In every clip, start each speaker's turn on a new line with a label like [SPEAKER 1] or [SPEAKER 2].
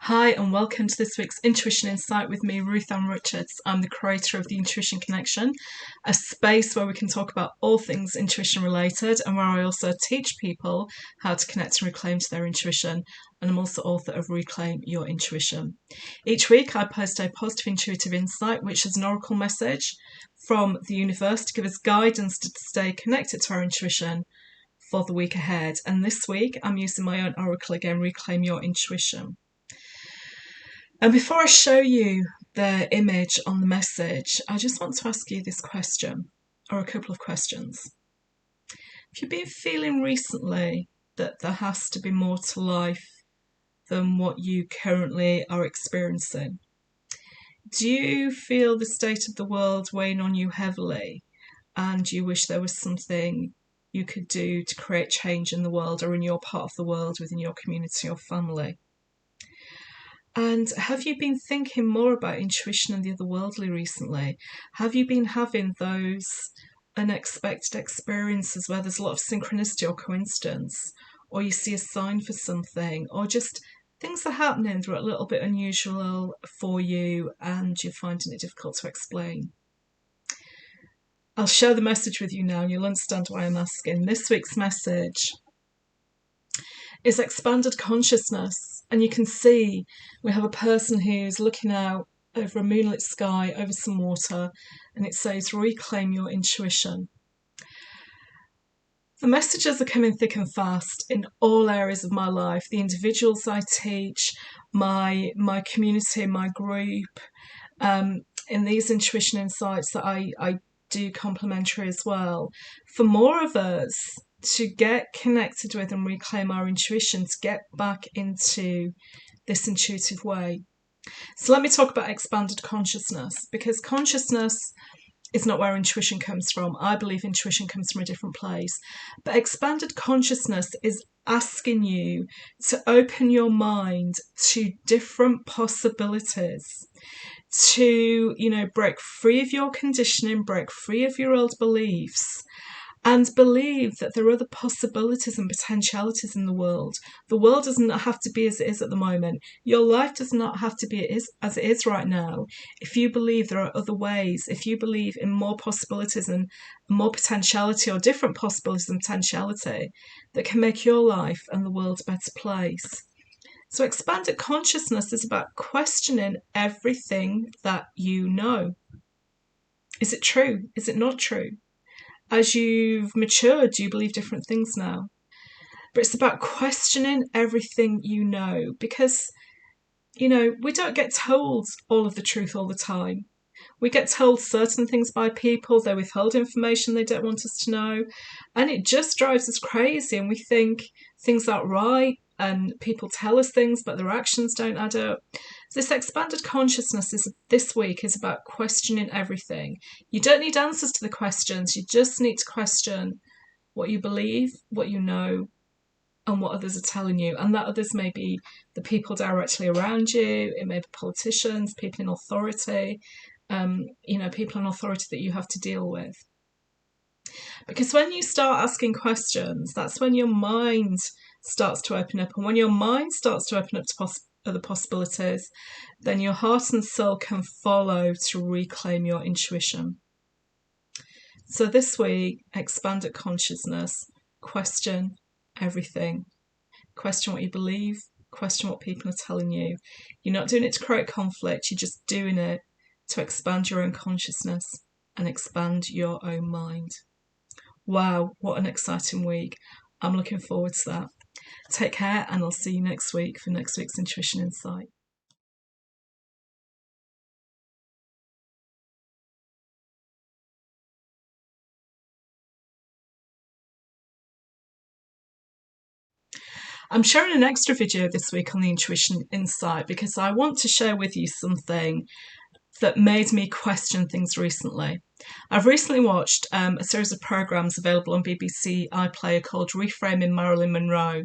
[SPEAKER 1] Hi, and welcome to this week's Intuition Insight with me, Ruth Ann Richards. I'm the creator of the Intuition Connection, a space where we can talk about all things intuition related and where I also teach people how to connect and reclaim to their intuition. And I'm also author of Reclaim Your Intuition. Each week I post a positive intuitive insight, which is an oracle message from the universe to give us guidance to stay connected to our intuition for the week ahead. And this week I'm using my own oracle again, Reclaim Your Intuition. And before I show you the image on the message, I just want to ask you this question, or a couple of questions. Have you been feeling recently that there has to be more to life than what you currently are experiencing? Do you feel the state of the world weighing on you heavily, and you wish there was something you could do to create change in the world or in your part of the world, within your community or family? And have you been thinking more about intuition and the otherworldly recently? Have you been having those unexpected experiences where there's a lot of synchronicity or coincidence, or you see a sign for something, or just things are happening that are a little bit unusual for you and you're finding it difficult to explain? I'll share the message with you now and you'll understand why I'm asking. This week's message is expanded consciousness, and you can see we have a person who's looking out over a moonlit sky, over some water, and it says reclaim your intuition. The messages are coming thick and fast in all areas of my life, the individuals I teach, my community, my group, in these intuition insights that I do complimentary as well. For more of us to get connected with and reclaim our intuition, to get back into this intuitive way. So let me talk about expanded consciousness, because consciousness is not where intuition comes from. I believe intuition comes from a different place. But expanded consciousness is asking you to open your mind to different possibilities, to, break free of your conditioning, break free of your old beliefs, and believe that there are other possibilities and potentialities in the world. The world doesn't have to be as it is at the moment. Your life does not have to be as it is right now. If you believe there are other ways, if you believe in more possibilities and more potentiality, or different possibilities and potentiality that can make your life and the world a better place. So expanded consciousness is about questioning everything that you know. Is it true? Is it not true? As you've matured, do you believe different things now? But it's about questioning everything you know, because, we don't get told all of the truth all the time. We get told certain things by people, they withhold information they don't want us to know, and it just drives us crazy, and we think things aren't right, and people tell us things, but their actions don't add up. This expanded consciousness this week is about questioning everything. You don't need answers to the questions, you just need to question what you believe, what you know, and what others are telling you. And that others may be the people directly around you, it may be politicians, people in authority, people in authority that you have to deal with. Because when you start asking questions, that's when your mind starts to open up. And when your mind starts to open up to other possibilities, then your heart and soul can follow to reclaim your intuition. So this week, expanded consciousness, question everything. Question what you believe, question what people are telling you. You're not doing it to create conflict, you're just doing it to expand your own consciousness and expand your own mind. Wow, what an exciting week. I'm looking forward to that. Take care, and I'll see you next week for next week's Intuition Insight. I'm sharing an extra video this week on the Intuition Insight because I want to share with you something that made me question things recently. I've recently watched a series of programmes available on BBC iPlayer called Reframing Marilyn Monroe.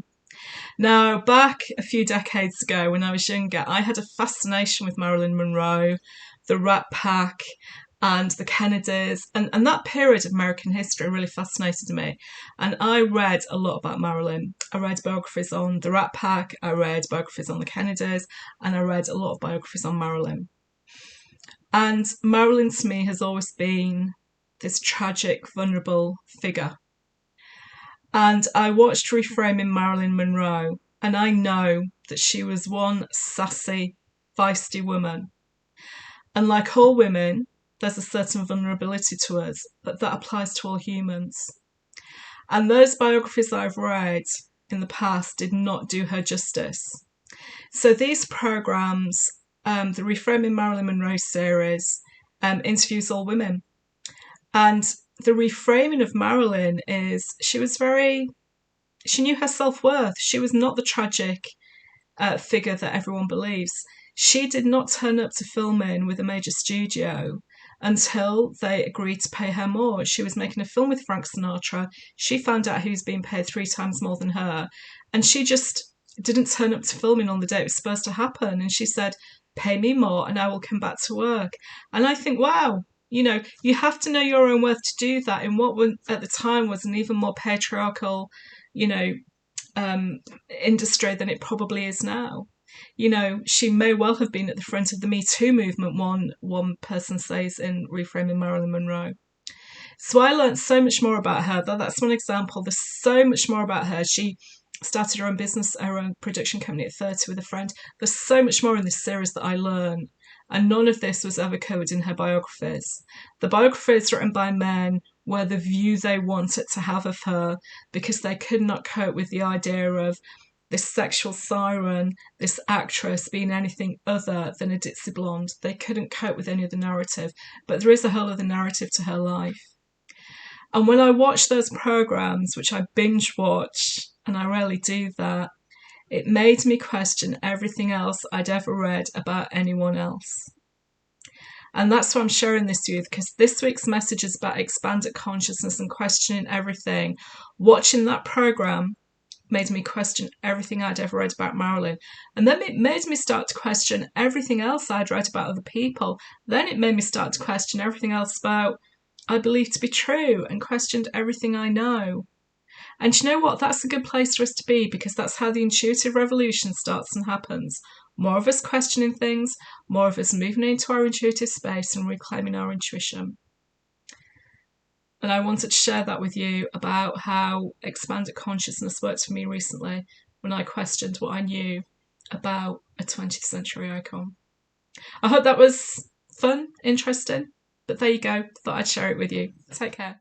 [SPEAKER 1] Now, back a few decades ago when I was younger, I had a fascination with Marilyn Monroe, the Rat Pack, and the Kennedys, and that period of American history really fascinated me. And I read a lot about Marilyn. I read biographies on the Rat Pack, I read biographies on the Kennedys, and I read a lot of biographies on Marilyn. And Marilyn to me has always been this tragic, vulnerable figure. And I watched Reframing Marilyn Monroe, and I know that she was one sassy, feisty woman. And like all women, there's a certain vulnerability to us, but that applies to all humans. And those biographies I've read in the past did not do her justice. So these programs, the Reframing Marilyn Monroe series, interviews all women. And the reframing of Marilyn is she knew her self-worth. She was not the tragic figure that everyone believes. She did not turn up to filming with a major studio until they agreed to pay her more. She was making a film with Frank Sinatra. She found out he was being paid 3 times more than her. And she just didn't turn up to filming on the day it was supposed to happen. And she said, pay me more and I will come back to work. And I think, wow, you have to know your own worth to do that in what at the time was an even more patriarchal, industry than it probably is now. She may well have been at the front of the Me Too movement, one person says in Reframing Marilyn Monroe. So I learned so much more about her. That's one example. There's so much more about her. She started her own business, her own production company at 30 with a friend. There's so much more in this series that I learned. And none of this was ever covered in her biographies. The biographies written by men were the view they wanted to have of her because they could not cope with the idea of this sexual siren, this actress being anything other than a ditzy blonde. They couldn't cope with any other narrative. But there is a whole other narrative to her life. And when I watch those programs, which I binge watch, and I rarely do that, it made me question everything else I'd ever read about anyone else. And that's why I'm sharing this with you, because this week's message is about expanded consciousness and questioning everything. Watching that program made me question everything I'd ever read about Marilyn. And then it made me start to question everything else I'd read about other people. Then it made me start to question everything else about I believe to be true and questioned everything I know. And you know what? That's a good place for us to be, because that's how the intuitive revolution starts and happens. More of us questioning things, more of us moving into our intuitive space and reclaiming our intuition. And I wanted to share that with you about how expanded consciousness worked for me recently when I questioned what I knew about a 20th century icon. I hope that was fun, interesting, but there you go. Thought I'd share it with you. Take care.